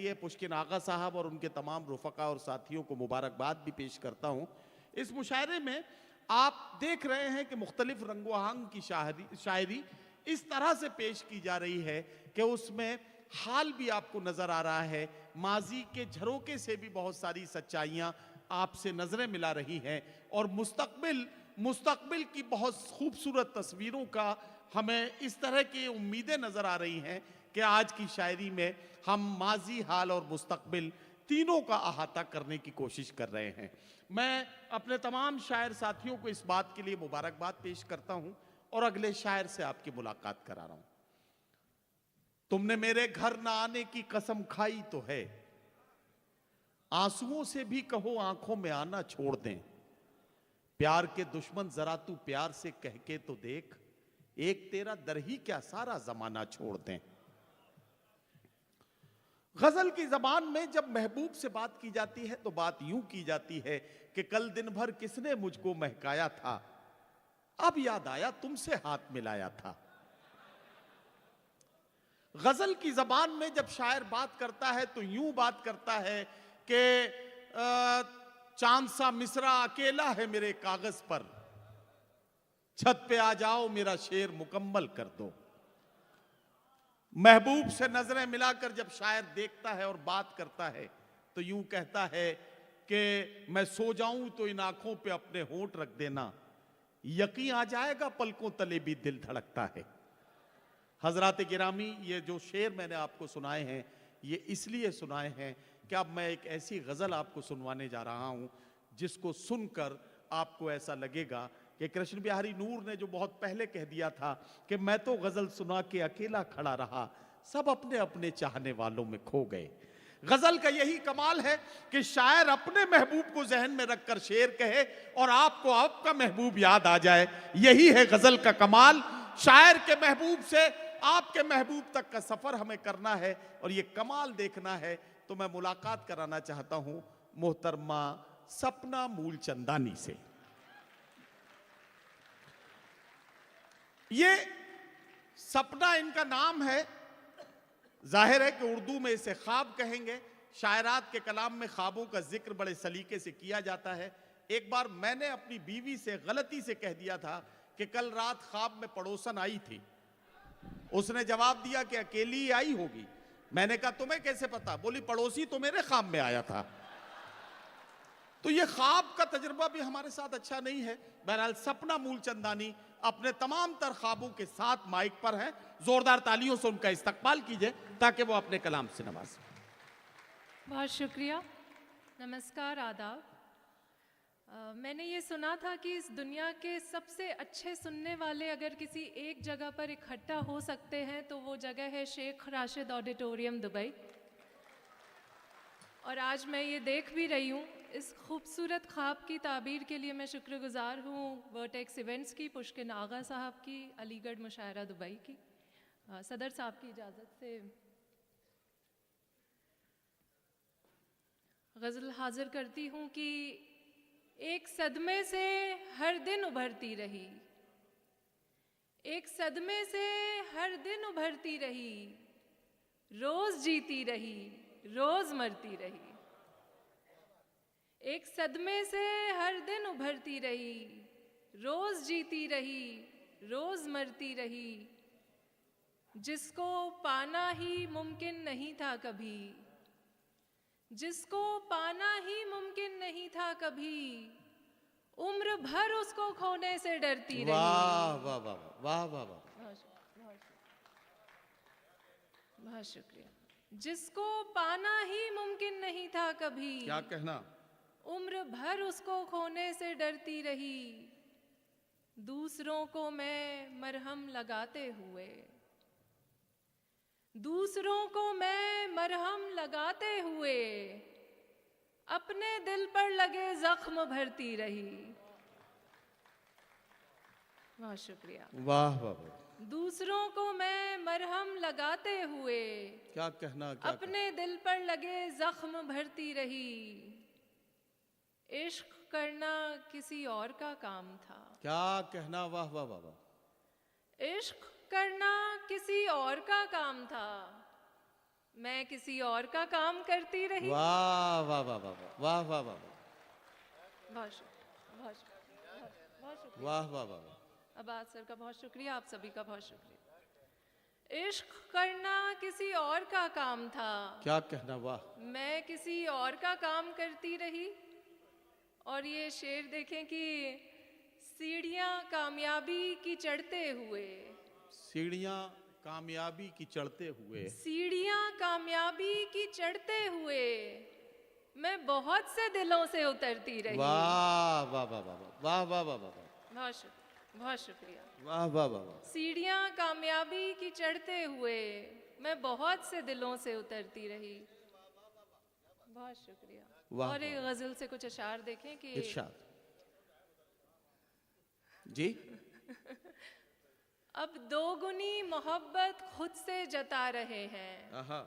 ये पुष्किन आगा साहब और उनके तमाम रुफका और साथियों को मुबारकबाद भी पेश करता हूँ। इस मुशायरे में आप देख रहे हैं कि मुख्तलिफ रंगोहांग की शायरी इस तरह से पेश की जा रही है कि उसमें हाल भी आपको नजर आ रहा है, माजी के झरोके से भी बहुत सारी सच्चाइयाँ आपसे नजरें मिला रही हैं और मुस्तकबिल की बहुत खूबसूरत तस्वीरों का हमें इस तरह की उम्मीदें नजर आ रही हैं कि आज की शायरी में हम माजी, हाल और मुस्तकबिल तीनों का अहाता करने की कोशिश कर रहे हैं। मैं अपने तमाम शायर साथियों को इस बात के लिए मुबारकबाद पेश करता हूं और अगले शायर से आपकी मुलाकात करा रहा हूं। तुमने मेरे घर ना आने की कसम खाई तो है, आंसुओं से भी कहो आंखों में आना छोड़ दें। प्यार के दुश्मन जरा तू प्यार से कह के तो देख, एक तेरा दर ही क्या सारा जमाना छोड़ दें। गजल की जबान में जब महबूब से बात की जाती है तो बात यूं की जाती है कि कल दिन भर किसने मुझको महकाया था, अब याद आया तुमसे हाथ मिलाया था। गजल की जबान में जब शायर बात करता है तो यूं बात करता है कि चांद सा मिसरा अकेला है मेरे कागज पर, छत पे आ जाओ मेरा शेर मुकम्मल कर दो। महबूब से नजरें मिलाकर जब शायर देखता है और बात करता है तो यूं कहता है कि मैं सो जाऊं तो इन आंखों पे अपने होंठ रख देना, यकीन आ जाएगा पलकों तले भी दिल धड़कता है। हजरात गिरामी, ये जो शेर मैंने आपको सुनाए हैं ये इसलिए सुनाए हैं कि अब मैं एक ऐसी गजल आपको सुनवाने जा रहा हूं जिसको सुनकर आपको ऐसा लगेगा कि कृष्ण बिहारी नूर ने जो बहुत पहले कह दिया था कि मैं तो गजल सुना के अकेला खड़ा रहा, सब अपने अपने चाहने वालों में खो गए। गजल का यही कमाल है कि शायर अपने महबूब को जहन में रखकर शेर कहे और आपको आपका महबूब याद आ जाए। यही है गजल का कमाल। शायर के महबूब से आपके महबूब तक का सफर हमें करना है और ये कमाल देखना है तो मैं मुलाकात कराना चाहता हूं मोहतरमा सपना मूलचंदानी से। ये सपना इनका नाम है, जाहिर है कि उर्दू में इसे ख्वाब कहेंगे। शायरात के कलाम में ख्वाबों का जिक्र बड़े सलीके से किया जाता है। एक बार मैंने अपनी बीवी से गलती से कह दिया था कि कल रात ख्वाब में पड़ोसन आई थी। उसने जवाब दिया कि अकेली ही आई होगी। मैंने कहा तुम्हें कैसे पता? बोली पड़ोसी तो मेरे ख्वाब में आया था। तो ये ख्वाब का तजुर्बा भी हमारे साथ अच्छा नहीं है। बहरहाल सपना मूलचंदानी अपने तमाम तर ख्वाबों के साथ माइक पर हैं। जोरदार तालियों से उनका इस्तकबाल कीजिए ताकि वो अपने कलाम से नवाजें। बहुत शुक्रिया, नमस्कार, आदाब। मैंने ये सुना था कि इस दुनिया के सबसे अच्छे सुनने वाले अगर किसी एक जगह पर इकट्ठा हो सकते हैं तो वो जगह है शेख राशिद ऑडिटोरियम दुबई। और आज मैं ये देख भी रही हूँ। इस खूबसूरत ख्वाब की ताबीर के लिए मैं शुक्रगुजार हूँ वर्टेक्स इवेंट्स की, पुष्किन आगा साहब की, अलीगढ़ मुशायरा दुबई की। सदर साहब की इजाज़त से गज़ल हाजिर करती हूँ कि एक सदमे से हर दिन उभरती रही, एक सदमे से हर दिन उभरती रही, रोज़ जीती रही, रोज़ मरती रही। एक सदमे से हर दिन उभरती रही, रोज़ जीती रही, रोज़ मरती रही। जिसको पाना ही मुमकिन नहीं था कभी, जिसको पाना ही मुमकिन नहीं था कभी, उम्र भर उसको खोने से डरती रही। वाह वाह वाह वाह वाह वाह, बहुत शुक्रिया। जिसको पाना ही मुमकिन नहीं था कभी, क्या कहना, उम्र भर उसको खोने से डरती रही। दूसरों को मैं मरहम लगाते हुए, दूसरों को मैं मरहम लगाते हुए, अपने दिल पर लगे जख्म भरती रही। बहुत शुक्रिया। वाह वाह वाह, दूसरों को मैं मरहम लगाते हुए, क्या कहना, क्या अपने दिल पर लगे जख्म भरती रही। इश्क करना किसी और का काम था, क्या कहना, वाह वाह वाह वाह। इश्क करना किसी और का काम था, मैं किसी और का काम करती रही। वाह वाह वाह वाह वाह वाह वाह वाह बहुत शुक्रिया, बहुत शुक्रिया, बहुत शुक्रिया। वाह वाह वाह वाह। अब्बास सर का बहुत शुक्रिया, आप सभी का बहुत शुक्रिया। इश्क करना किसी और का काम था, क्या कहना, वाह। मैं किसी और का काम करती रही। और ये शेर देखें कि सीढ़ियाँ कामयाबी की चढ़ते हुए, सीढ़ियां कामयाबी की चढ़ते हुए, सीढ़ियाँ कामयाबी की चढ़ते हुए मैं बहुत से दिलों से उतरती रही। वाह वाह वाह वाह वाह वाह वाह वाह बहुत शुक्रिया, बहुत शुक्रिया। वाह वाह वाह वाह। सीढ़ियाँ कामयाबी की चढ़ते हुए मैं बहुत से दिलों से उतरती रही। बहुत शुक्रिया। वाह, और एक वाह। गजल से कुछ अशार देखें कि इरशाद जी। अब दोगुनी मोहब्बत खुद से जता रहे हैं, आहा,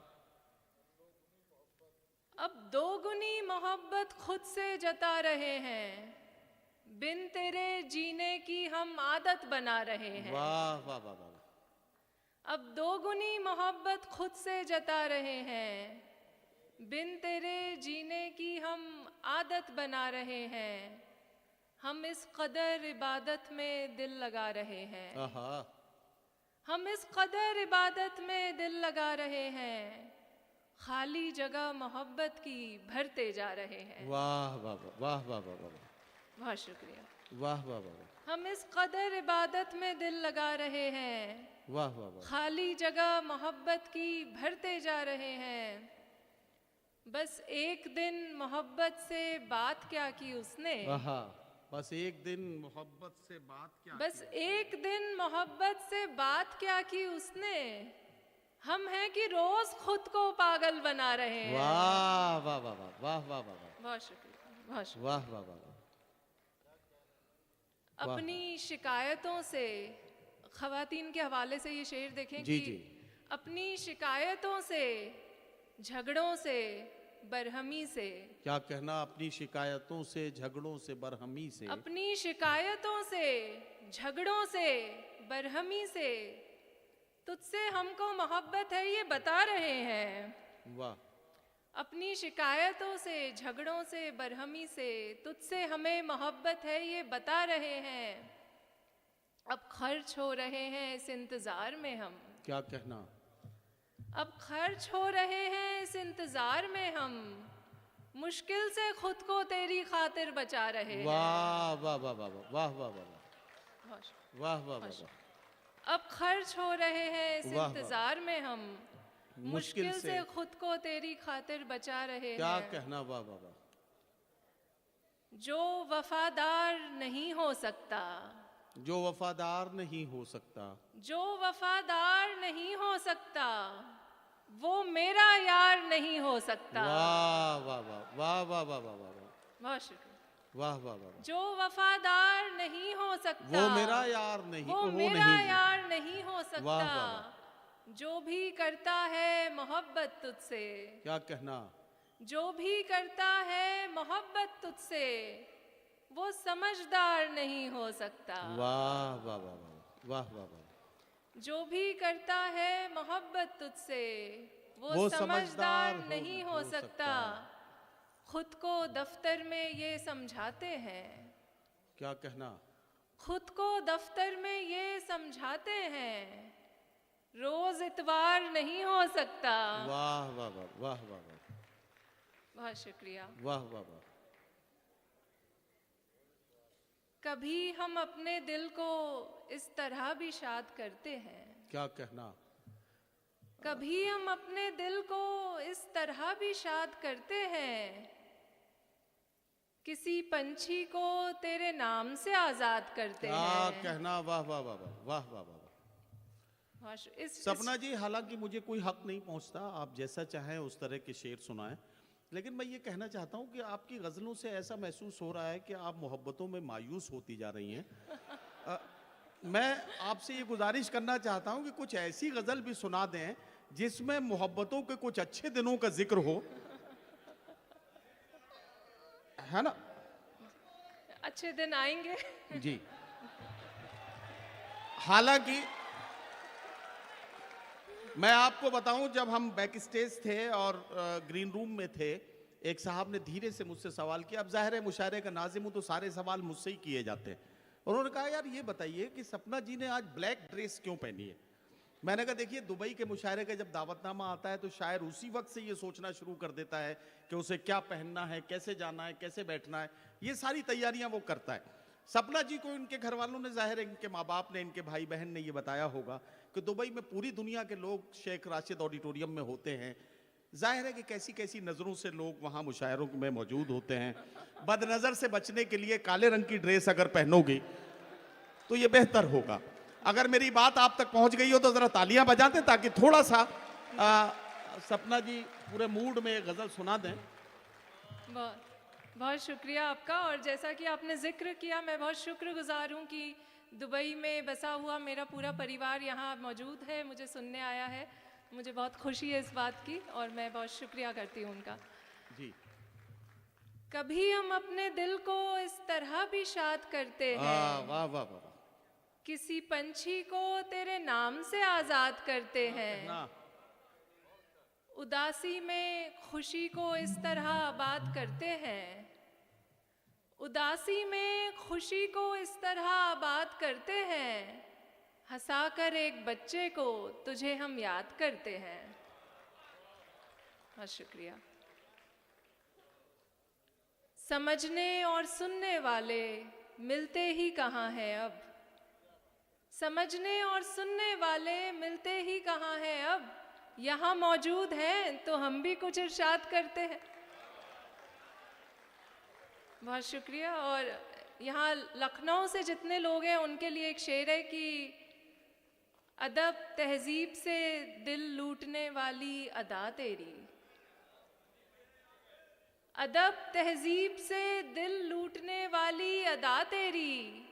अब दोगुनी मोहब्बत खुद से जता रहे हैं, बिन तेरे जीने की हम आदत बना रहे हैं। वाह वाह वाह वाह। अब दोगुनी मोहब्बत खुद से जता रहे हैं, बिन तेरे जीने की हम आदत बना रहे हैं। हम इस कदर इबादत में दिल लगा रहे हैं, आहा, हम इस कदर इबादत में दिल लगा रहे हैं, खाली जगह मोहब्बत की भरते जा रहे हैं। वाह वाह वाह वाह वाह वाह वाह बहुत शुक्रिया। वाह वाह वाह हम इस कदर इबादत में दिल लगा रहे हैं, वाह वाह वाह। खाली जगह मोहब्बत की भरते जा रहे हैं। बस एक दिन मोहब्बत से बात क्या की उसने, आहा, बस एक दिन मोहब्बत से बात क्या बस की। एक दिन मोहब्बत से बात क्या की उसने, हम हैं कि रोज खुद को पागल बना रहे हैं। वाह वाह वाह वाह वाह वाह वाह वाह बहुत शुक्रिया, बहुत शुक्रिया। वाह वाह वाह वाह। वाह। अपनी शिकायतों से, खवातीन के हवाले से ये शेर देखें जी, कि जी। अपनी शिकायतों से, झगड़ों से, बरहमी से, क्या कहना, अपनी शिकायतों से, झगड़ों से, बरहमी से, अपनी शिकायतों से, झगड़ों से, बरहमी से तुझसे हमको मोहब्बत है ये बता रहे हैं। वाह। अपनी शिकायतों से, झगड़ों से, बरहमी से तुझसे हमें मोहब्बत है ये बता रहे हैं। अब खर्च हो रहे हैं इस इंतज़ार में हम, क्या कहना, अब खर्च हो रहे हैं इस इंतज़ार में हम, मुश्किल से खुद को तेरी खातिर बचा रहे हैं। वाह वाह वाह वाह वाह वाह वाह वाह बहुत शुक्रिया। वाह वाह वाह वाह। अब खर्च हो रहे हैं इस वाह, वाह। इंतज़ार में हम, मुश्किल मुश्किल से से खुद को तेरी खातिर बचा रहे क्या हैं। कहना, वाह वाह वाह। जो वफादार नहीं हो सकता, जो वफादार नहीं हो सकता, जो वफादार नहीं हो सकता, वो मेरा यार नहीं हो सकता। वाह वाह वाह वाह वाह वाह वाह वाह वाह बहुत शुक्रिया। वाह वाह वाह। जो वफादार नहीं हो सकता, वो मेरा यार नहीं, वो वो मेरा नहीं। यार नहीं हो सकता। वाह, वाह, जो भी करता है मोहब्बत तुझसे, क्या कहना, जो भी करता है मोहब्बत तुझसे, वो समझदार नहीं हो सकता। वाह वाह वाह वाह वाह वाह वाह। जो भी करता है मोहब्बत तुझसे, वो वो समझदार समझदार नहीं हो सकता। खुद को दफ्तर में ये समझाते हैं, क्या कहना, खुद को दफ्तर में ये समझाते हैं, रोज इतवार नहीं हो सकता। वाह वाह वाह वाह वाह वाह बहुत शुक्रिया। वाह वाह वाह। कभी हम अपने दिल को इस तरह भी शाद करते हैं, क्या कहना, कभी हम अपने दिल को इस तरह भी शाद करते हैं, किसी पंछी को तेरे नाम से आजाद करते क्या हैं। कहना, वाह वाह वाह वाह वाह वाह वाह। सपना जी, हालांकि मुझे कोई हक नहीं पहुंचता, आप जैसा चाहें उस तरह के शेर सुनाएं, लेकिन मैं ये कहना चाहता हूं कि आपकी गज़लों से ऐसा महसूस हो रहा है कि आप मोहब्बतों में मायूस होती जा रही हैं। मैं आपसे ये गुजारिश करना चाहता हूं कि कुछ ऐसी गज़ल भी सुना दें जिसमें मोहब्बतों के कुछ अच्छे दिनों का जिक्र हो, है ना। अच्छे दिन आएंगे। जी, मैं आपको बताऊं, जब हम बैक स्टेज थे और ग्रीन रूम में थे, एक साहब ने धीरे से मुझसे सवाल किया। अब जाहिर है मुशायरे का नाजिम हूं तो सारे सवाल मुझसे ही किए जाते हैं। उन्होंने कहा, यार ये बताइए कि सपना जी ने आज ब्लैक ड्रेस क्यों पहनी है? मैंने कहा, देखिए दुबई के मुशायरे का जब दावतनामा आता है तो शायर उसी वक्त से ये सोचना शुरू कर देता है कि उसे क्या पहनना है, कैसे जाना है, कैसे बैठना है, ये सारी तैयारियां वो करता है। सपना जी को इनके घर वालों ने, जाहिर है इनके माँ बाप ने, इनके भाई बहन ने ये बताया होगा कि दुबई में पूरी दुनिया के लोग शेख राशिद ऑडिटोरियम में होते हैं। जाहिर है कि कैसी कैसी नज़रों से लोग वहाँ मुशायरों में मौजूद होते हैं। बदनज़र से बचने के लिए काले रंग की ड्रेस अगर पहनोगी तो ये बेहतर होगा। अगर मेरी बात आप तक पहुंच गई हो तो ज़रा तालियां बजा दें ताकि थोड़ा सा सपना जी पूरे मूड में गज़ल सुना दें। बहुत बहुत शुक्रिया आपका। और जैसा कि आपने जिक्र किया, मैं बहुत शुक्रगुजार हूँ कि दुबई में बसा हुआ मेरा पूरा परिवार यहाँ मौजूद है, मुझे सुनने आया है। मुझे बहुत खुशी है इस बात की और मैं बहुत शुक्रिया करती हूँ उनका जी। कभी हम अपने दिल को इस तरह भी शाद करते हैं, वाह वाह वाह। किसी पंछी को तेरे नाम से आजाद करते हैं। ना। उदासी में खुशी को इस तरह आबाद करते हैं, उदासी में खुशी को इस तरह आबाद करते हैं। हंसाकर एक बच्चे को तुझे हम याद करते हैं। बहुत शुक्रिया। समझने और सुनने वाले मिलते ही कहाँ हैं अब, समझने और सुनने वाले मिलते ही कहाँ हैं अब। यहाँ मौजूद हैं तो हम भी कुछ इरशाद करते हैं। बहुत शुक्रिया। और यहाँ लखनऊ से जितने लोग हैं उनके लिए एक शेर है कि अदब तहजीब से दिल लूटने वाली अदा तेरी, अदब तहजीब से दिल लूटने वाली अदा तेरी,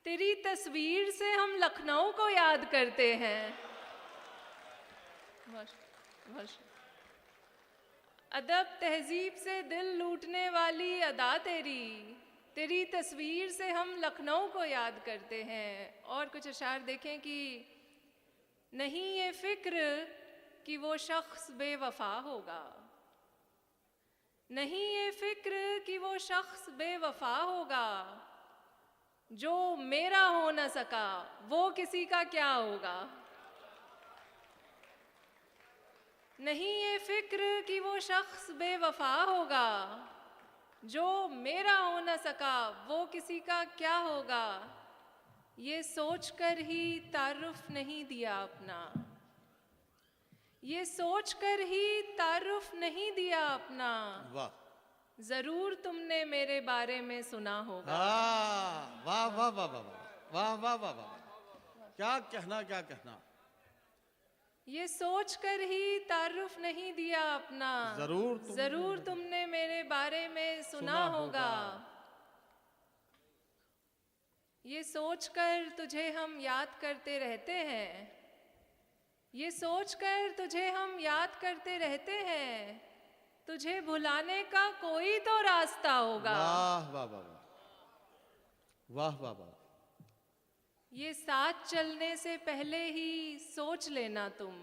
तेरी तस्वीर से हम लखनऊ को याद करते हैं। अदब तहजीब से दिल लूटने वाली अदा तेरी, तेरी तस्वीर से हम लखनऊ को याद करते हैं। और कुछ अशार देखें कि नहीं ये फिक्र कि वो शख्स बेवफा होगा, नहीं ये फिक्र कि वो शख्स बेवफा होगा, जो मेरा हो न सका वो किसी का क्या होगा। नहीं ये फिक्र कि वो शख्स बेवफा होगा, जो मेरा हो न सका वो किसी का क्या होगा। ये सोचकर ही तारुफ नहीं दिया अपना, ये सोचकर ही तारुफ नहीं दिया अपना। वाह। जरूर तुमने मेरे बारे में सुना होगा। वाह वाह वाह वाह वाह वाह वाह वाह। क्या कहना, क्या कहना। ये सोचकर ही तारुफ नहीं दिया अपना, जरूर तुमने मेरे बारे में सुना होगा। ये सोचकर तुझे हम याद करते रहते हैं, ये सोचकर तुझे हम याद करते रहते हैं, तुझे भुलाने का कोई तो रास्ता होगा। वाह वाह वाह वाह वाह वाह। ये साथ चलने से पहले ही सोच लेना तुम,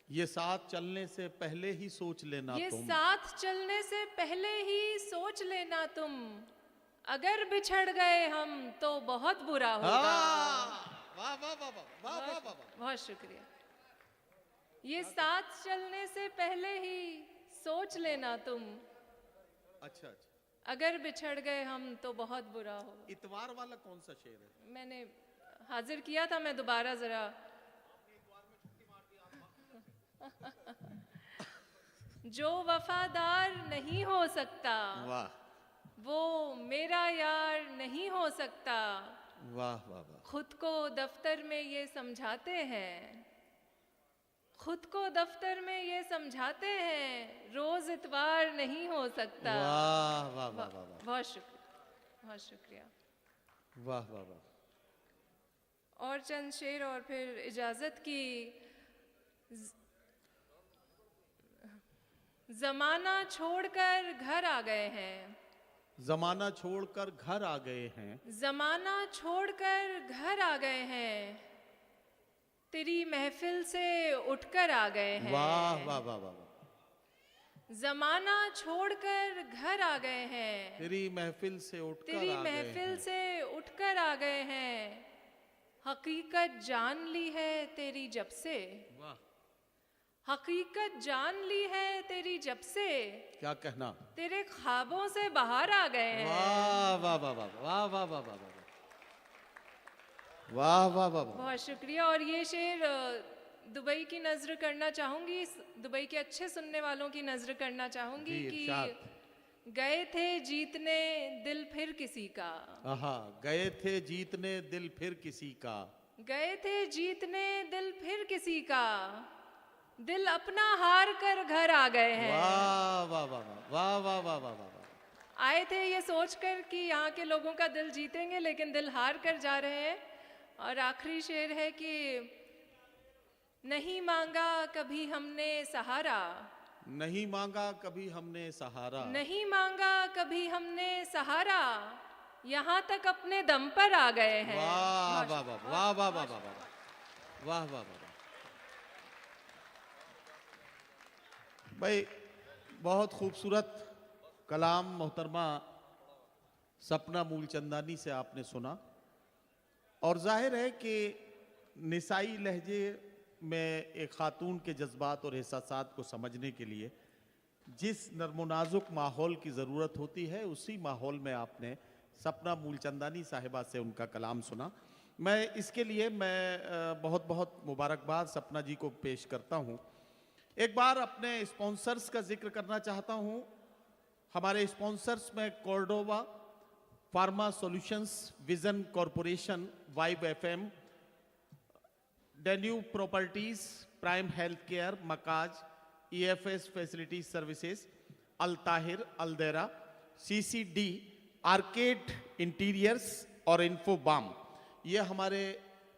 ये साथ चलने से पहले ही सोच लेना ये तुम, साथ चलने से पहले ही सोच लेना तुम। अगर बिछड़ गए हम तो बहुत बुरा होगा। वाह वाह वाह वाह वाह वाह। बहुत शुक्रिया। ये साथ चलने से पहले ही सोच लेना तुम, अच्छा अच्छा। अगर बिछड़ गए हम तो बहुत बुरा होगा। इतवार वाला कौन सा शेर है? मैंने हाजिर किया था, मैं दोबारा जरा जो वफादार नहीं हो सकता, वाह, वो मेरा यार नहीं हो सकता। वाह वाह वाह। खुद को दफ्तर में ये समझाते हैं, खुद को दफ्तर में ये समझाते हैं, रोज इतवार नहीं हो सकता। वाह वाह वाह वाह। बहुत शुक्रिया, बहुत शुक्रिया। वाह वाह वाह। और चंद शेर और फिर इजाजत की। जमाना छोड़कर घर आ गए हैं, जमाना छोड़कर घर आ गए हैं, जमाना छोड़कर घर आ गए हैं, तेरी महफिल से उठकर आ गए हैं। वाह वाह वाह वाह वाह। जमाना छोड़कर घर आ गए हैं। तेरी महफिल से उठकर तेरी आ गए महफिल हैं। से उठकर आ गए हैं। हकीकत जान ली है तेरी जब से। वाह, हकीकत जान ली है तेरी जब से। क्या कहना। तेरे ख्वाबों से बाहर आ गए हैं। वाह वाह वाह वाह वाह वाह वाह वाह वाह वाह वाह वाह वाह। बहुत शुक्रिया। और ये शेर दुबई की नज़र करना चाहूँगी, दुबई के अच्छे सुनने वालों की नज़र करना चाहूँगी जी, कि इरशाद। गए थे जीतने दिल फिर किसी का। आहा, गए थे जीतने दिल फिर किसी का। गए थे जीतने दिल फिर किसी का। दिल अपना हार कर घर आ गए हैं। वाह वाह वाह वाह वाह वाह वाह वाह वाह वाह। आए थे ये सोचकर कि यहाँ के लोगों का दिल जीतेंगे, लेकिन दिल हार कर जा रहे हैं। और आखिरी शेर है कि नहीं मांगा कभी हमने सहारा। नहीं मांगा कभी हमने सहारा। नहीं मांगा कभी हमने सहारा। यहाँ तक अपने दम पर आ गए हैं। वाह वाह वाह वाह वाह वाह वाह वाह वाह वाह वाह। भाई, बहुत खूबसूरत कलाम मोहतरमा सपना मूलचंदानी से आपने सुना। और जाहिर है कि निसाई लहजे में एक खातून के जज्बात और एहसासात को समझने के लिए जिस नर्म नाजुक माहौल की ज़रूरत होती है, उसी माहौल में आपने सपना मूलचंदानी साहिबा से उनका कलाम सुना। मैं इसके लिए बहुत बहुत मुबारकबाद सपना जी को पेश करता हूँ। एक बार अपने स्पॉन्सर्स का जिक्र करना चाहता हूँ। हमारे स्पॉन्सर्स में Cordova pharma solutions, vision corporation, vibe FM, डेन्यू प्रॉपर्टीज, प्राइम हेल्थ केयर, मकाज, EFS facilities services, Al Tahir, Aldera, CCD, arcade interiors और इन्फोबाम। ये हमारे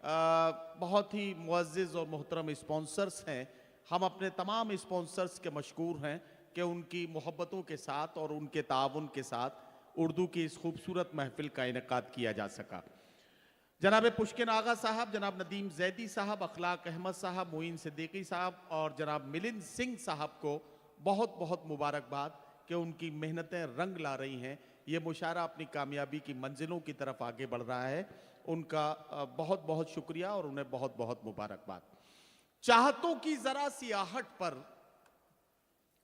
बहुत ही मुअज़्ज़िज़ और मोहतरम स्पॉन्सर्स हैं। हम अपने तमाम स्पॉन्सर्स के मशकूर हैं कि उनकी मोहब्बतों के साथ और उनके ताउन के साथ उर्दू की इस खूबसूरत महफिल का इनेकाद किया जा सका। जनाब पुष्किन आगा साहब, जनाब नदीम जैदी साहब, अखलाक अहमद साहब, मोइन सिद्दीकी साहब और जनाब मिलिंद सिंह साहब को बहुत बहुत मुबारकबाद कि उनकी मेहनतें रंग ला रही हैं। ये मुशायरा अपनी कामयाबी की मंजिलों की तरफ आगे बढ़ रहा है। उनका बहुत बहुत शुक्रिया और उन्हें बहुत बहुत मुबारकबाद। चाहतों की जरा सी आहट पर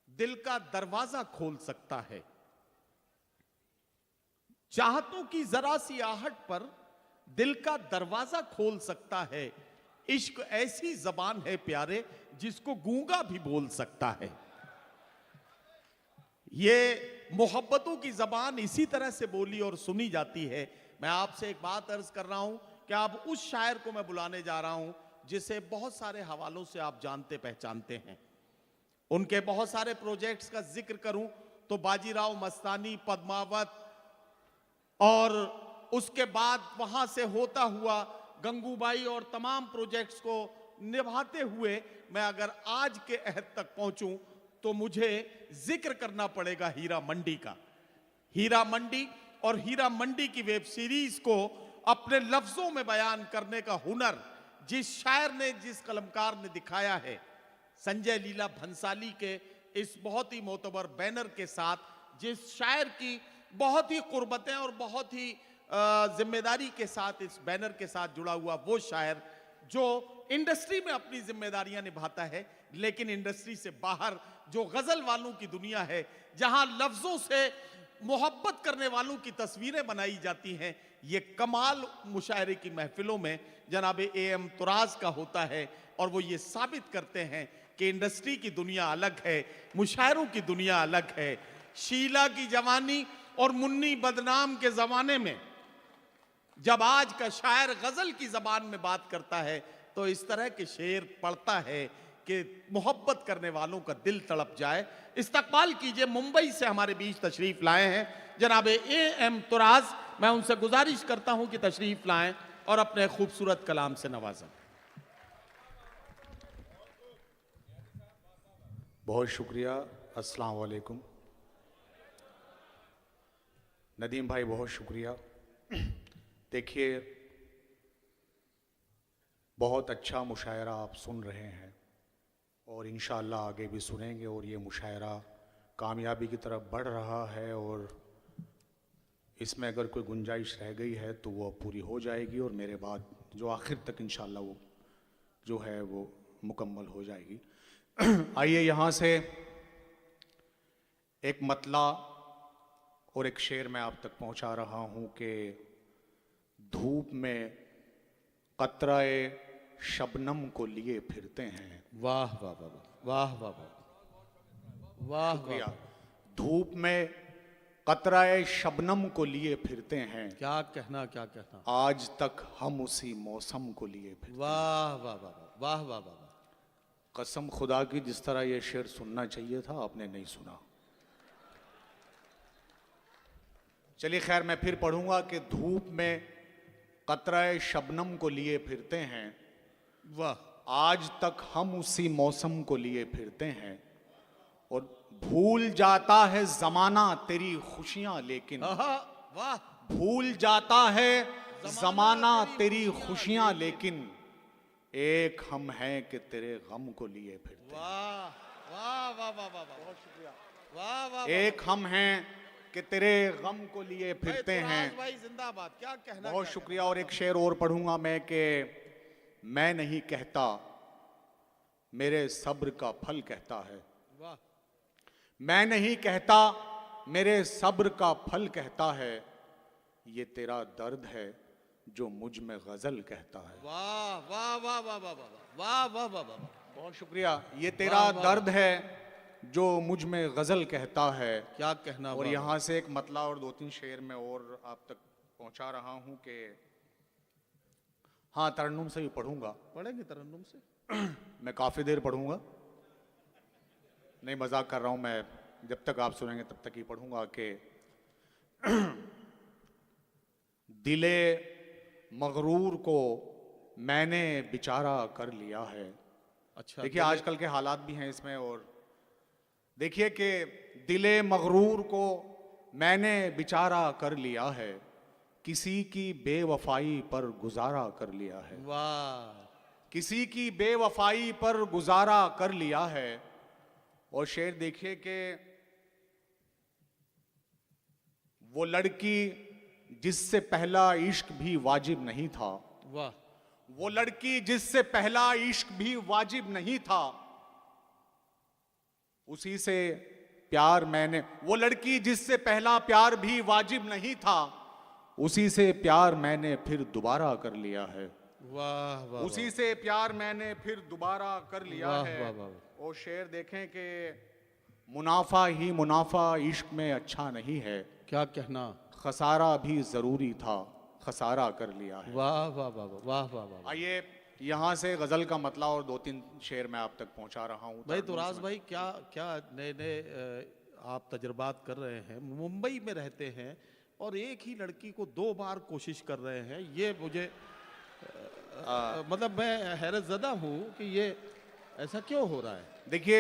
दिल का दरवाजा खोल सकता है। चाहतों की जरा सी आहट पर दिल का दरवाजा खोल सकता है। इश्क ऐसी जबान है प्यारे जिसको गूंगा भी बोल सकता है। ये मोहब्बतों की जबान इसी तरह से बोली और सुनी जाती है। मैं आपसे एक बात अर्ज कर रहा हूं कि अब उस शायर को मैं बुलाने जा रहा हूं जिसे बहुत सारे हवालों से आप जानते पहचानते हैं। उनके बहुत सारे प्रोजेक्ट्स का जिक्र करूं तो बाजीराव मस्तानी, पद्मावत और उसके बाद वहां से होता हुआ गंगूबाई और तमाम प्रोजेक्ट्स को निभाते हुए मैं अगर आज के अहद तक पहुंचूं तो मुझे जिक्र करना पड़ेगा हीरा मंडी का। हीरा मंडी और हीरा मंडी की वेब सीरीज को अपने लफ्जों में बयान करने का हुनर जिस शायर ने, जिस कलमकार ने दिखाया है, संजय लीला भंसाली के इस बहुत ही मोतबर बैनर के साथ, जिस शायर की बहुत ही कुर्बतें और बहुत ही जिम्मेदारी के साथ इस बैनर के साथ जुड़ा हुआ वो शायर जो इंडस्ट्री में अपनी जिम्मेदारियां निभाता है, लेकिन इंडस्ट्री से बाहर जो गजल वालों की दुनिया है, जहां लफ्जों से मोहब्बत करने वालों की तस्वीरें बनाई जाती हैं, ये कमाल मुशायरे की महफिलों में जनाब एएम तुराज का होता है। और वो ये साबित करते हैं कि इंडस्ट्री की दुनिया अलग है, मुशायरों की दुनिया अलग है। शीला की जवानी और मुन्नी बदनाम के जमाने में जब आज का शायर गजल की जबान में बात करता है तो इस तरह के शेर पढ़ता है कि मोहब्बत करने वालों का दिल तड़प जाए। इस्तकबाल कीजिए, मुंबई से हमारे बीच तशरीफ लाए हैं जनाब एएम तुराज। मैं उनसे गुजारिश करता हूं कि तशरीफ लाएं और अपने खूबसूरत कलाम से नवाजें। बहुत शुक्रिया। अस्सलाम वालेकुम। नदीम भाई बहुत शुक्रिया। देखिए, बहुत अच्छा मुशायरा आप सुन रहे हैं और इंशाअल्लाह आगे भी सुनेंगे, और ये मुशायरा कामयाबी की तरफ बढ़ रहा है, और इसमें अगर कोई गुंजाइश रह गई है तो वो पूरी हो जाएगी, और मेरे बाद जो आखिर तक इंशाअल्लाह वो जो है वो मुकम्मल हो जाएगी। आइए यहाँ से एक मतला और एक शेर मैं आप तक पहुँचा रहा हूँ कि धूप में कतराए शबनम को लिए फिरते हैं। वाह वाह वाह वाह वाह वाह वाह शुक्रिया। वाह। धूप में कतराए शबनम को लिए फिरते हैं, क्या कहना क्या कहना। आज तक हम उसी मौसम को लिए फिरते वाह वाह वाह वाह वाह वाह। कसम खुदा की, जिस तरह ये शेर सुनना चाहिए था आपने नहीं सुना। चलिए खैर, मैं फिर पढ़ूंगा कि धूप में कतराए शबनम को लिए फिरते हैं, वाह। आज तक हम उसी मौसम को लिए फिरते हैं, और भूल जाता है जमाना तेरी खुशियां लेकिन, आहा, वाह। भूल जाता है जमाना तेरी खुशियां लेकिन, एक हम हैं कि तेरे गम को लिए फिरते हैं। वाह वाह वाह वाह वाह। बहुत शुक्रिया। वाह वाह। एक हम हैं कि तेरे गम को लिए फिरते हैं। भाई जिंदाबाद। क्या कहना। बहुत शुक्रिया। और एक शेर और पढ़ूंगा मैं कि मैं नहीं कहता, मेरे सब्र का फल कहता है। वाह। मैं नहीं कहता, मेरे सब्र का फल कहता है, ये तेरा दर्द है जो मुझ में गजल कहता है। वाह वाह वाह वाह वाह वाह वाह वाह वाह। बहुत शुक्रिया। ये तेरा वाह, वाह। दर्द है जो मुझ में गजल कहता है। क्या कहना। और यहाँ से एक मतला और दो तीन शेर में और आप तक पहुंचा रहा हूं कि हाँ, तरन्नुम से भी पढ़ूंगा। पढ़ेंगे तरन्नुम से। मैं काफी देर पढ़ूंगा, नहीं मजाक कर रहा हूं मैं, जब तक आप सुनेंगे तब तक ही पढ़ूंगा कि दिले मगरूर को मैंने बेचारा कर लिया है। अच्छा। देखिए आजकल के हालात भी हैं इसमें, और देखिए कि दिले मगरूर को मैंने बेचारा कर लिया है, किसी की बेवफाई पर गुजारा कर लिया है। वाह। किसी की बेवफाई पर गुजारा कर लिया है। और शेर देखिए कि वो लड़की जिससे पहला इश्क भी वाजिब नहीं था, वाह। वो लड़की जिससे पहला इश्क भी वाजिब नहीं था, उसी से प्यार मैंने, वो लड़की जिससे पहला प्यार भी वाजिब नहीं था, उसी से प्यार मैंने फिर दोबारा कर लिया है। वाह वाह। उसी से प्यार मैंने फिर दोबारा कर लिया वाह, है। वाह, वाह। और शेर देखें कि मुनाफा ही मुनाफा इश्क में अच्छा नहीं है, क्या कहना। खसारा भी जरूरी था, खसारा कर लिया है। वाह वाह वाह वाह वाह वाह। आइए यहाँ से गजल का मतला और दो तीन शेर मैं आप तक पहुंचा रहा हूँ। भाई तुराज भाई, क्या क्या नए नए आप तजुर्बात कर रहे हैं। मुंबई में रहते हैं और एक ही लड़की को 2 बार कोशिश कर रहे हैं। ये मुझे मतलब मैं हैरत ज़दा हूँ कि ये ऐसा क्यों हो रहा है। देखिए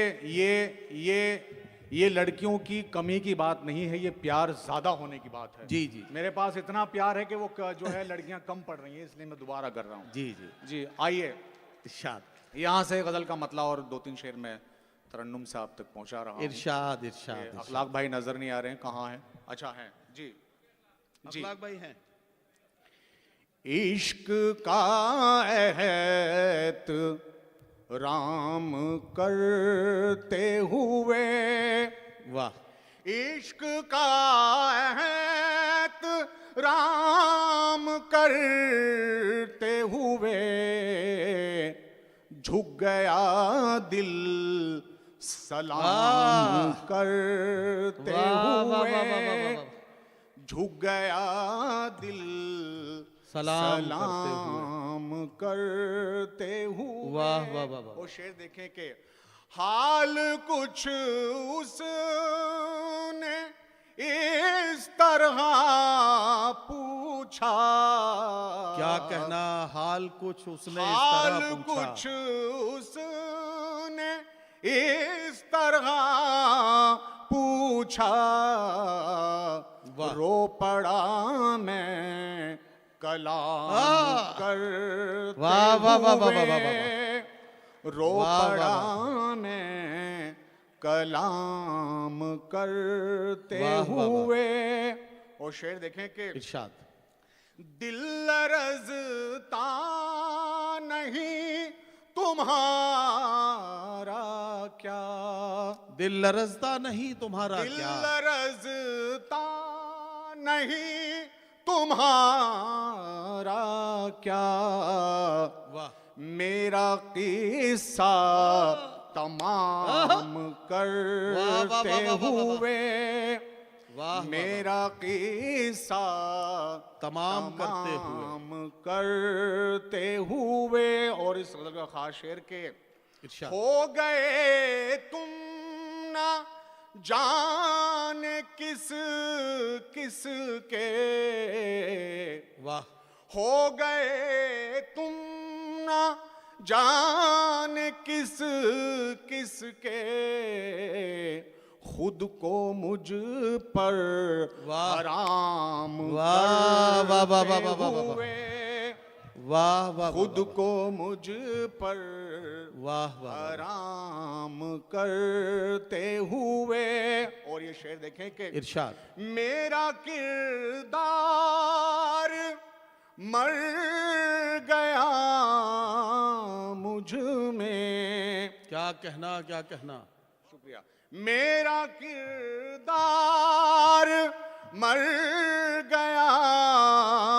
ये लड़कियों की कमी की बात नहीं है, ये प्यार ज्यादा होने की बात है। जी जी। मेरे पास इतना प्यार है कि वो जो है लड़कियां कम पड़ रही हैं, इसलिए मैं दोबारा कर रहा हूँ। जी जी जी आइए इरशाद। यहाँ से गजल का मतला और दो तीन शेर में तरन्नुम से आप तक पहुंचा रहा हूँ। इरशाद इरशाद। अखलाक भाई नजर नहीं आ रहे हैं, कहाँ हैं? अच्छा हैं जी जी। अखलाक भाई हैं। इश्क का अहद राम करते हुए, वाह। इश्क का अहद राम करते हुए, झुक गया दिल सलाम करते हुए, झुक गया दिल सलाम करते हुए। वाह वाह वाह वाह। और शेर देखें कि हाल कुछ उसने इस तरह पूछा, क्या कहना। हाल कुछ उसने इस हाल तरह पूछा। कुछ उसने इस तरह पूछा, वाह। रो पड़ा मैं कलाम करते वाह, वाह, वाह, वाह, वाह, वाह, हुए रो वाह, वाह, पड़ा वाह। मैं कलाम करते वाह, वाह, वाह। हुए। और शेर देखें कि इरशाद। दिल लरज़ता नहीं तुम्हारा क्या, दिल लरजता नहीं तुम्हारा दिल क्या, लरज़ता नहीं तुम्हारा क्या, वाह, मेरा किस्सा तमाम करते वाह, वाह, वाह, वाह, वाह। हुए, वाह, मेरा किस्सा तमाम करते हुए। तमाम करते हुए। और इस गज़ल का खास शेर के इरशाद। हो गए तुम ना जाने किस किस के, वाह, हो गए तुम ना जाने किस किस के, खुद को मुझ पर वाह। हराम वाह, वाह, वाह, वाह, करते वाह, वाह, वाह। हुए, वाह, वाह, खुद वाह, को मुझ पर वाह, वाह, वाह, आराम करते हुए। और ये शेर देखें कि इरशाद। मेरा किरदार मर गया मुझ में, क्या कहना, क्या कहना। शुक्रिया। मेरा किरदार मर गया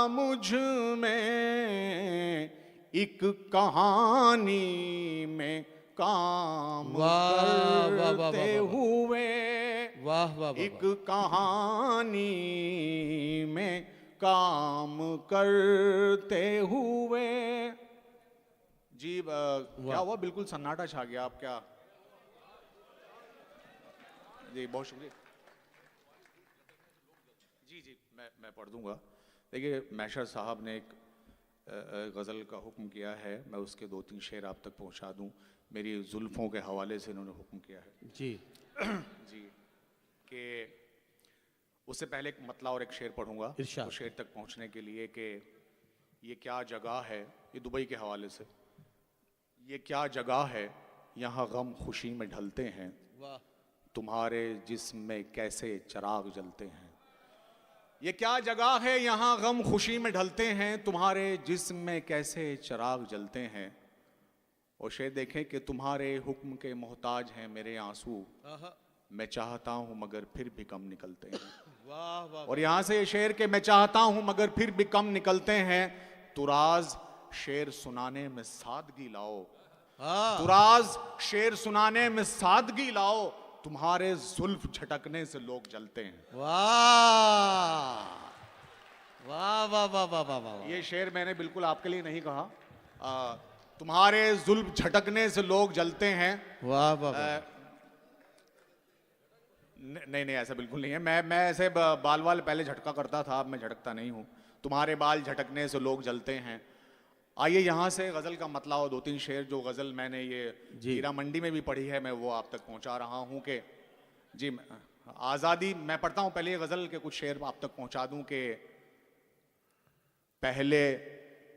मुझ में, एक कहानी में काम वाह, वाह, वाह, वाह, करते वाह। हुए, वाह, वाह, वाह, एक कहानी में काम करते हुए। जी क्या हुआ, बिल्कुल सन्नाटा छा गया, आप क्या? जी बहुत शुक्रिया। जी जी मैं पढ़ दूंगा। देखिए मैशर साहब ने एक गज़ल का हुक्म किया है, मैं उसके 2-3 शेर आप तक पहुंचा दूं। मेरी जुल्फ़ों के हवाले से इन्होंने हुक्म किया है जी, जी, कि उससे पहले एक मतला और एक शेर पढ़ूंगा इरशाद। उस शेर तक पहुंचने के लिए कि ये क्या जगह है, ये दुबई के हवाले से, ये क्या जगह है यहाँ गम खुशी में ढलते हैं, वाह, तुम्हारे जिस्म में कैसे चिराग जलते हैं। ये क्या जगह है यहाँ गम खुशी में ढलते हैं, तुम्हारे जिस्म में कैसे चिराग जलते हैं। और शेर देखें कि तुम्हारे हुक्म के मोहताज हैं मेरे आंसू, आहा, मैं चाहता हूँ मगर फिर भी कम निकलते हैं। वाह, वाह, और यहाँ से ये शेर के मैं चाहता हूँ मगर फिर भी कम निकलते हैं, तुराज शेर सुनाने में सादगी लाओ, हाँ, तुराज शेर सुनाने में सादगी लाओ, तुम्हारे जुल्फ झटकने से लोग जलते हैं। वाह, वाह, वाह, वाह, वाह, वाह, वाह। ये शेर मैंने बिल्कुल आपके लिए नहीं कहा, तुम्हारे जुल्फ झटकने से लोग जलते हैं। वाह, वाह, वाह। नहीं नहीं ऐसा बिल्कुल नहीं है, मैं ऐसे बाल वाल पहले झटका करता था, अब मैं झटकता नहीं हूँ। तुम्हारे बाल झटकने से लोग जलते हैं। आइए यहाँ से गज़ल का मतला और 2-3 शेर जो गज़ल मैंने ये जी। हीरा मंडी में भी पढ़ी है, मैं वो आप तक पहुँचा रहा हूँ कि जी आज़ादी। मैं पढ़ता हूँ पहले ये गज़ल के कुछ शेर आप तक पहुँचा दूँ कि पहले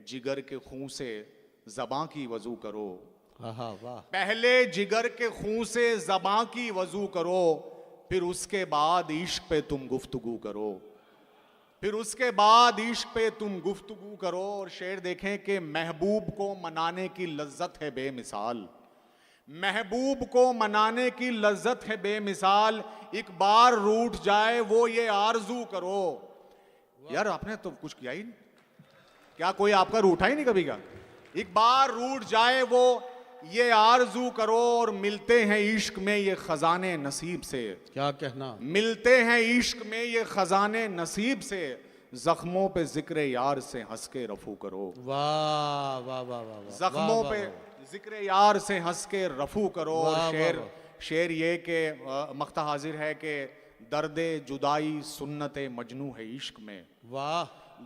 जिगर के खून से ज़बां की वज़ू करो, आहा, वाह, पहले जिगर के खून से ज़बां की वज़ू करो, फिर उसके बाद इश्क पे तुम गुफ्तगू करो, फिर उसके बाद इश्क पे तुम गुफ्तगू करो। और शेर देखें कि महबूब को मनाने की लज्जत है बेमिसाल, महबूब को मनाने की लज्जत है बेमिसाल, एक बार रूठ जाए वो ये आरजू करो। यार आपने तो कुछ किया ही नहीं, क्या कोई आपका रूठा ही नहीं कभी का? एक बार रूठ जाए वो ये आरजू करो, और मिलते हैं इश्क में ये खजाने नसीब से, क्या कहना। मिलते हैं इश्क में ये खजाने नसीब से, जख्मों पे जिक्र यार से हंस के रफू करो, वाह, वाह, वाह, वाह, वाह, जख्मों वाह, पे वाह, जिक्र यार से हंस के रफू करो। वाह, और वाह, शेर वाह। शेर ये कि मख्ता हाजिर है कि दर्दे जुदाई सुन्नते मजनू है इश्क में, वाह,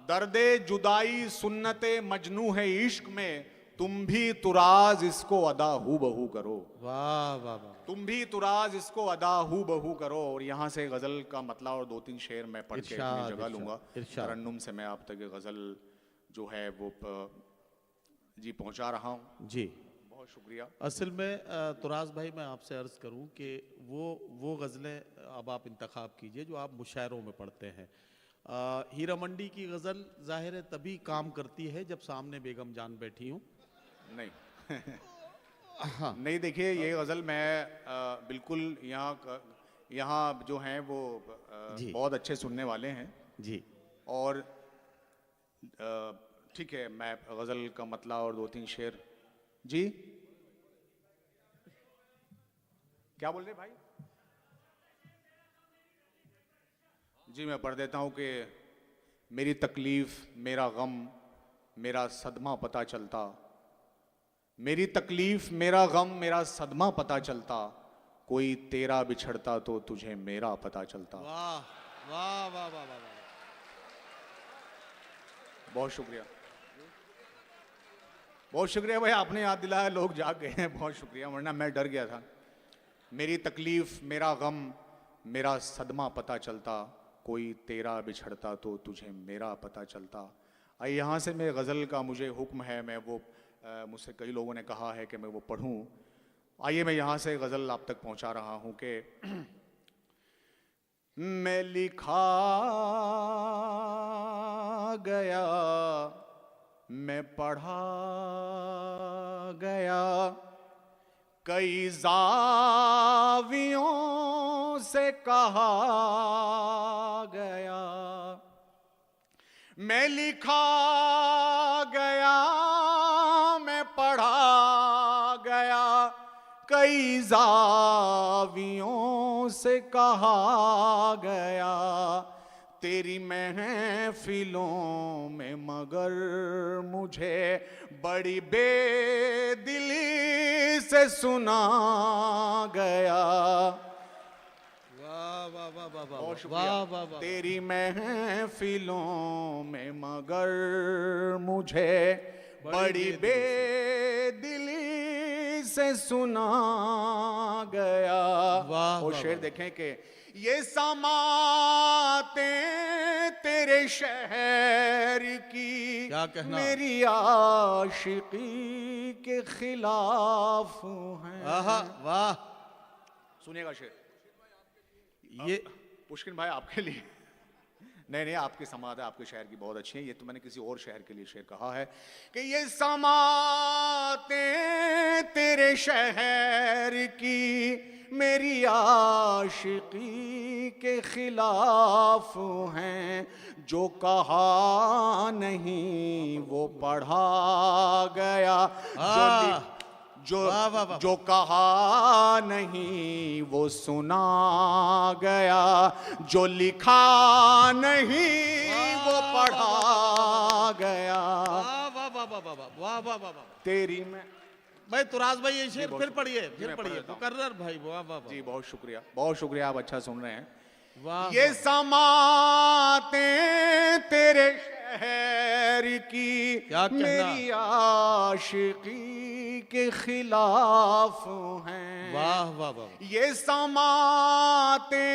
दर्दे जुदाई सुन्नते मजनू है इश्क में, तुम भी तुराज इसको अदा हू बहू करो, वाह, वाह, वाह, तुम भी तुराज इसको अदा हू बहू करो। और यहाँ से गज़ल का मतला और 2-3 शेर मैं पढ़ के अपनी इरशाद, जगह लूंगा। इरशाद। तरन्नुम से मैं आप तक ये गज़ल जो है वो जी पहुंचा रहा हूं। जी, बहुत शुक्रिया। असल में तुराज भाई, मैं आपसे अर्ज़ करूं कि वो गज़लें अब आप इंतखाब कीजिए जो आप मुशायरों में पढ़ते हैं। हीरा मंडी की गज़ल ज़ाहिर है तभी काम करती है जब सामने बेगम जान बैठी हूँ। नहीं हाँ, नहीं, देखिए ये गज़ल मैं बिल्कुल यहाँ जो हैं वो जी। बहुत अच्छे सुनने वाले हैं। जी, और ठीक है, मैं गज़ल का मतला और 2-3 शेर। जी क्या बोल रहे भाई? जी मैं पढ़ देता हूँ कि मेरी तकलीफ़ मेरा गम मेरा सदमा पता चलता, मेरी तकलीफ़ मेरा गम मेरा सदमा पता चलता, कोई तेरा बिछड़ता तो तुझे मेरा पता चलता। वाह वाह वाह वाह वाह वाह। बहुत शुक्रिया, बहुत शुक्रिया भाई, आपने याद दिलाया, लोग जाग गए हैं, बहुत शुक्रिया, वरना मैं डर गया था। मेरी तकलीफ़ मेरा गम मेरा सदमा पता चलता, कोई तेरा बिछड़ता तो तुझे मेरा पता चलता। आइए यहाँ से मैं गज़ल का मुझे हुक्म है, मैं वो मुझसे कई लोगों ने कहा है कि मैं वो पढ़ूँ। आइए मैं यहाँ से गज़ल आप तक पहुँचा रहा हूँ कि मैं लिखा गया, मैं पढ़ा गया, कई ज़ावियों से कहा गया, मैं लिखा गया, मैं पढ़ा गया, कई ज़ावियों से कहा गया, तेरी महफिलों में मगर मुझे बड़ी बेदिली से सुना गया। वाह वाह वाह वाह वाह बहुत वाह शुक्रिया। वाह वाह। तेरी महफिलों में मगर मुझे बड़ी बेदिली से सुना गया। वाह, वो वाह, शेर वाह। देखें कि ये समाते तेरे शहर की क्या कहना? मेरी आशिकी के खिलाफ हैं। आहा, वाह। सुनिएगा शेर, ये पुष्किन भाई आपके लिए। नहीं नहीं, आपकी समात है, आपके शहर की बहुत अच्छी है। ये तो मैंने किसी और शहर के लिए शेर कहा है कि ये समातें तेरे शहर की मेरी आशिकी के खिलाफ हैं, जो कहा नहीं वो पढ़ा गया, जो वाह, वाह, वाह। जो कहा नहीं वो सुना गया, जो लिखा नहीं वो पढ़ा गया। वाह वाह वाह वाह वाह वाह वाह वाह वाह वाह। तेरी में भाई तुराज भाई ये शेर बहुत फिर शुक्रिया। पढ़िए, जी, फिर मैं पढ़ पढ़िए, देता हूँ। मुकर्रर भाई, वाह वाह जी वाह। बहुत शुक्रिया, बहुत शुक्रिया, आप अच्छा सुन रहे हैं। वाह ये वाह। समातें तेरे शहर की क्या कहना? मेरी आशिकी के खिलाफ हैं। वाह वाह वाह। ये समातें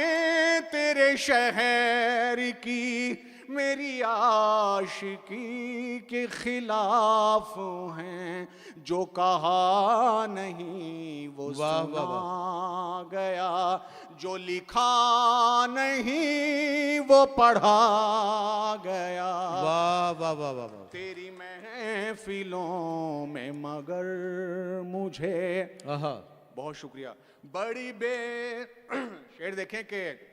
तेरे शहर की मेरी आशिकी के खिलाफ हैं, जो कहा नहीं वो वाह, सुना वाह, गया, जो लिखा नहीं वो पढ़ा गया। वाह वाह वाह वाह वाह। तेरी महफिलों में मगर मुझे, आहा, बहुत शुक्रिया, बड़ी शेर देखें कि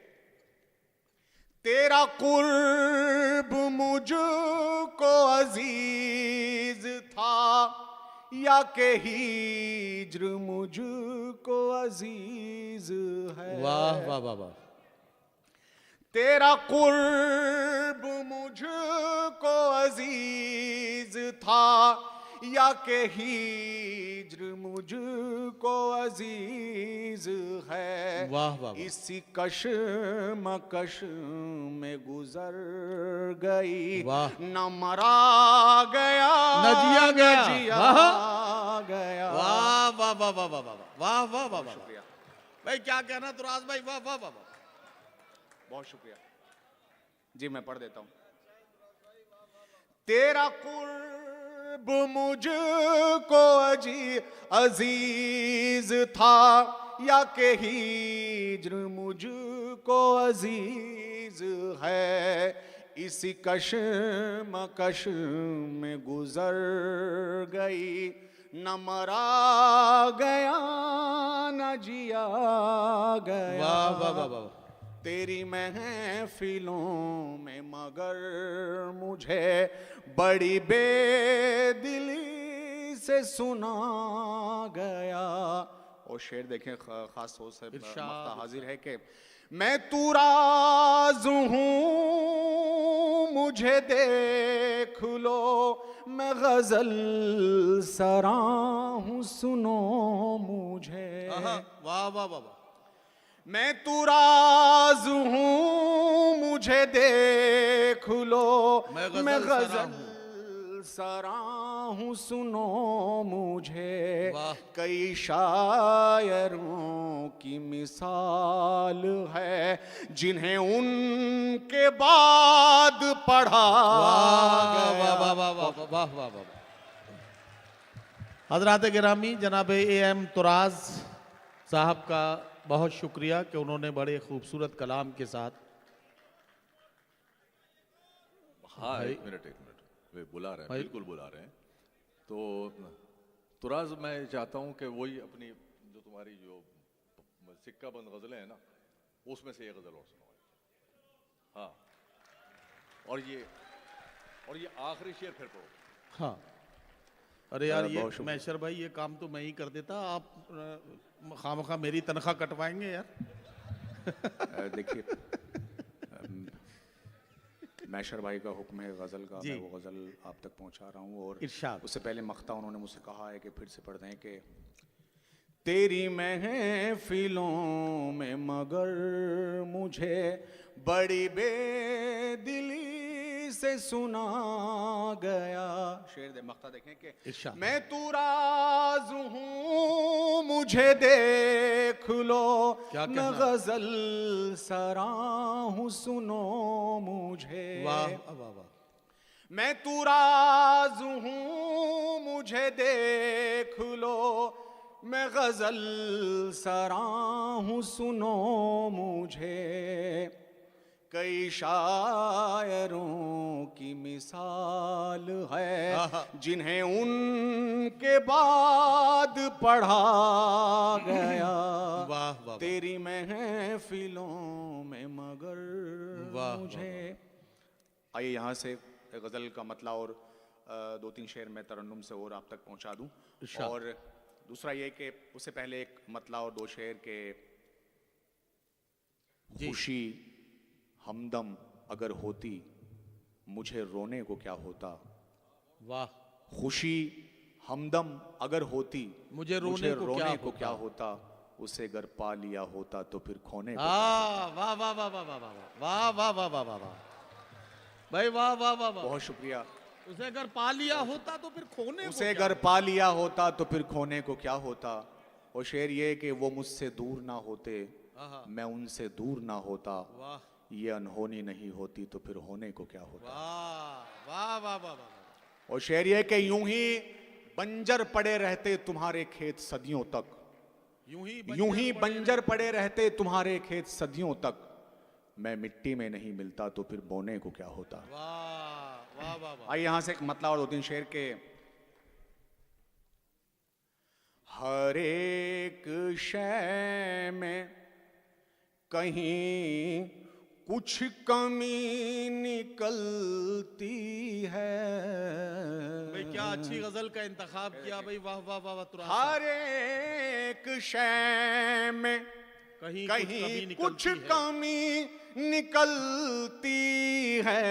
तेरा कुर्ब मुझको अजीज था, या के हिज्र मुझको अजीज है। वाह वाह वाह वाह। तेरा कुर्ब मुझको अजीज था, या के हिज्र मुझको अजीज है। वाह वाह वाह। इसी कशमकश में गुजर गई, वाह। न मरा गया न जिया गया। न जिया वाह। गया। वाह वाह वाह वाह वाह वाह वाह वाह वाह वाह। शुक्रिया, भाई क्या कहना तुराज भाई, वाह वाह वाह वाह। बहुत शुक्रिया। जी मैं पढ़ देता हूँ। तेरा कुर्ब मुझको अजीज था, या के हिज्र मुझको अजीज है। इसी कश्मकश में गुजर गई, न मरा गया न जिया गया। वाह वाह वाह वाह। तेरी महफिलों में मगर मुझे बड़ी बेदिली से सुना गया। और शेर देखें, खास तौर से मक्ता हाजिर है कि मैं तू राज हूँ मुझे देख लो, मैं गजल सरा हूँ सुनो मुझे। वाह वाह वाह वाह। मैं तू राज हूँ मुझे देख लो, मैं गजल सरा हूँ सुनो मुझे। कई शायरों की मिसाल है जिन्हें उनके बाद पढ़ा गया। वाह वाह वाह वाह वाह वाह वाह। हजरात गिरामी, जनाब AM तुराज साहब का बहुत शुक्रिया कि उन्होंने बड़े खूबसूरत कलाम के साथ। हाँ, एक मिनट वे बुला रहे हैं, बिल्कुल बुला रहे हैं। तो तुराज, मैं चाहता हूँ कि वही अपनी जो तुम्हारी जो सिक्का बंद गजलें हैं ना, उसमें से एक गजल और सुनाओ। हाँ, और ये आखिरी शेर फिर पढ़ो। हाँ, अरे यार ये मैशर भाई, ये काम तो मैं ही कर देता, आप खामखा मेरी तनख्वाह कटवाएंगे यार। देखिए, मैशर भाई का हुक्म है गज़ल का, मैं वो गज़ल आप तक पहुंचा रहा हूँ। और उससे पहले मख्ता उन्होंने मुझसे कहा है कि फिर से पढ़ दें कि तेरी महफिलों में मगर मुझे बड़ी बेदिली से सुना गया। शेर दे मख्ता देखें कि मैं तू राज हूँ मुझे देख लो, मैं गजल सरा हूँ सुनो मुझे। वाह वाह वाह। मैं तू राज हूँ मुझे देख लो, मैं गजल सरा हूँ सुनो मुझे। कई शायरों की मिसाल है जिन्हें उनके बाद पढ़ा गया। वाह वाह। तेरी महफिलों में मगर मुझे। आइए यहाँ से गजल का मतला और दो तीन शेर में तरन्नुम से और आप तक पहुंचा दूं। और दूसरा ये कि उससे पहले एक मतला और दो शेर के खुशी हमदम अगर होती मुझे रोने को क्या होता। वाह। खुशी हमदम अगर होती मुझे रोने को क्या होता। उसे अगर पा लिया होता तो फिर खोने को। वाह वाह वाह वाह वाह वाह वाह वाह वाह वाह वाह भाई, वाह वाह वाह वाह। बहुत शुक्रिया। उसे अगर पा लिया होता तो फिर खोने उसे अगर पा लिया होता तो फिर खोने को क्या होता। और शेर ये कि वो मुझसे दूर ना होते, मैं उनसे दूर ना होता। वाह। ये अनहोनी नहीं होती तो फिर होने को क्या होता। वाह वाह वाह वाह वाह। और शेर ये कि यूं ही बंजर पड़े रहते तुम्हारे खेत सदियों तक, यूं ही बंजर पड़े रहते तुम्हारे खेत सदियों तक। मैं मिट्टी में नहीं मिलता तो फिर बोने को क्या होता। वाह वाह वाह। आइए यहां से एक मतला और दो तीन शेर के। हर एक शय में कहीं कुछ कमी निकलती है। भाई क्या अच्छी गजल का इंतखाब किया भाई, वाह वाह वाह वाह। हर एक शय में कहीं कुछ कमी निकलती है।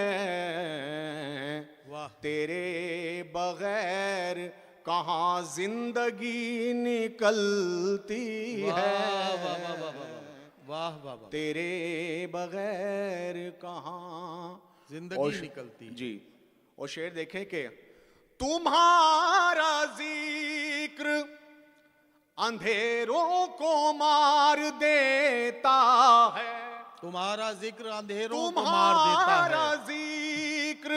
वाह। तेरे बगैर कहाँ जिंदगी निकलती है। वाह वाह वाह। तेरे बगैर कहाँ जिंदगी निकलती। जी। और शेर देखे कि तुम्हारा जिक्र अंधेरों को मार देता है। तुम्हारा जिक्र अंधेरों को मार देता है। जिक्र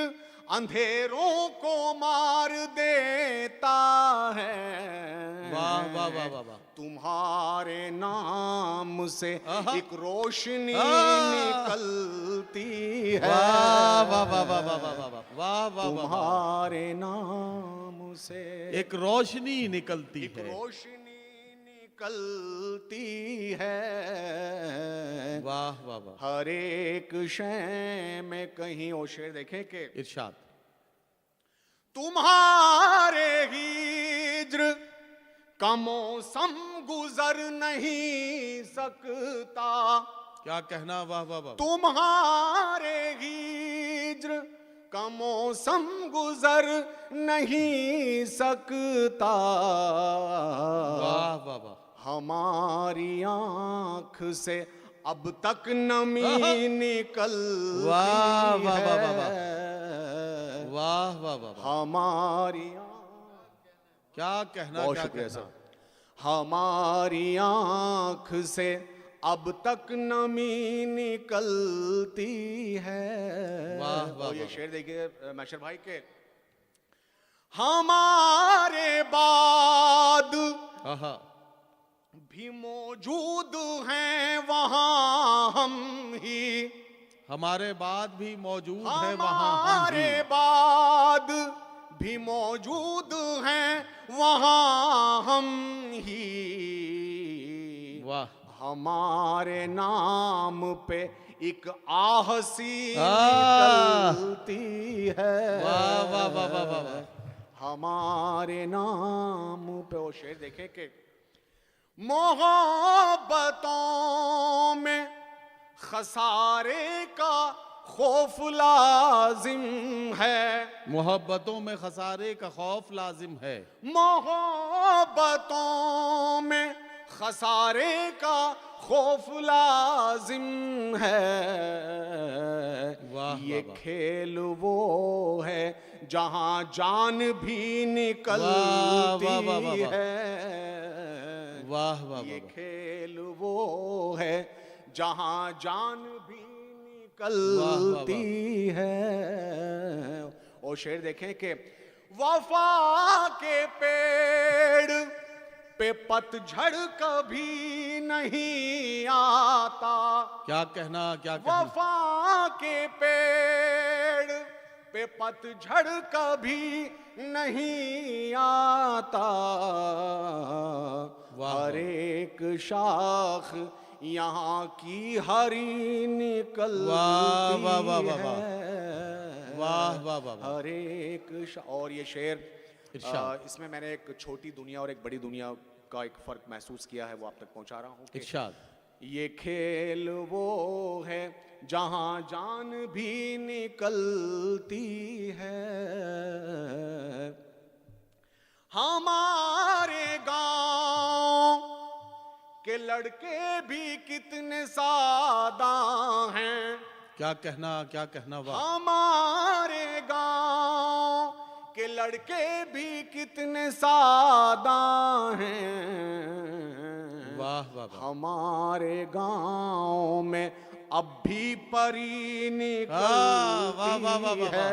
अंधेरों को मार देता है। वाह वाह वाह वाह वाह। तुम्हारे नाम से आहा। एक रोशनी आह। निकलती है। वाह वाह वाह वाह वाह वाह वाह वाह वाह वाह वाह। तुम्हारे नाम से एक रोशनी निकलती एक है। रोशनी निकलती है। वाह वाह वाह। हर एक शय में कहीं वो शेर देखें कि इरशाद। तुम्हारे हिज्र का मौसम गुजर नहीं सकता। क्या कहना, वाह वाह वाह। तुम्हारे हिज्र का मौसम गुजर नहीं सकता। वाह वाह वाह। हमारी आंख से अब तक नमी निकल वाह वाह वाह वाह वाह। है। वाह वाह वाह वाह। हमारी क्या कहना, बहुत क्या शुक्रिया कहना। सर। हमारी आंख से अब तक नमी निकलती है। वाह वाह और ये वाह। शेर देखिए मैशर भाई के, हमारे बाद आहा। भी मौजूद हैं वहां हम ही। हमारे बाद भी मौजूद है वहां हम हमारे भी। बाद भी मौजूद हैं वहां हम ही। वाह। हमारे नाम पे एक आह सी निकलती है। वाह वाह वाह वाह वाह वाह। हमारे नाम पे वो शेर देखे कि मोहब्बतों में खसारे का खौफ लाजिम है। मोहब्बतों में खसारे का खौफ लाजिम है। मोहब्बतों में खसारे का खौफ लाजिम है। वाह ये वाह वाह। खेल वो है जहां जान भी निकलती वाह वाह वाह वाह वाह। है। वाह वाह ये वाह। खेल वो है जहां जान भी वाह निकलती है। और शेर देखें कि वफा के पेड़ पे पतझड़ कभी नहीं आता। क्या कहना, क्या कहना। वफा के पेड़ पे पतझड़ कभी नहीं आता। वाह, हर एक शाख यहाँ की हरी निकलती वाह, वाह, वाह, वाह, वाह। है। वाह वाह वाह वाह। हर एक और ये शेर इरशाद। इसमें मैंने एक छोटी दुनिया और एक बड़ी दुनिया का एक फर्क महसूस किया है, वो आप तक पहुंचा रहा हूँ कि इरशाद। ये खेल वो है जहां जान भी निकलती है। हमारे गांव के लड़के भी कितने सादा हैं। क्या कहना, क्या कहना। वाह। हमारे गांव के लड़के भी कितने सादा हैं। वाह वाह वाह। हमारे गांव में अब भी परी निकलती वाह, वाह, वाह, वाह, वाह। है।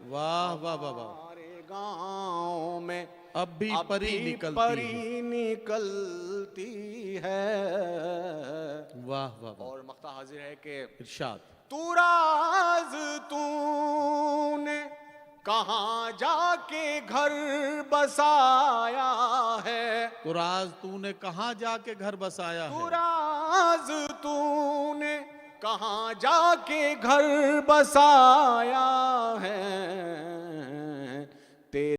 वाह वाह वाह वाह। हमारे गांव में अब भी परी निकलती है। परी निकलती है। वाह वाह वाह। और मक्ता हाजिर है कि इरशाद। तू राज तूने कहाँ जाके घर बसाया है। तो राज तूने कहाँ जाके घर बसाया तू है। राज तूने कहाँ जाके घर बसाया है।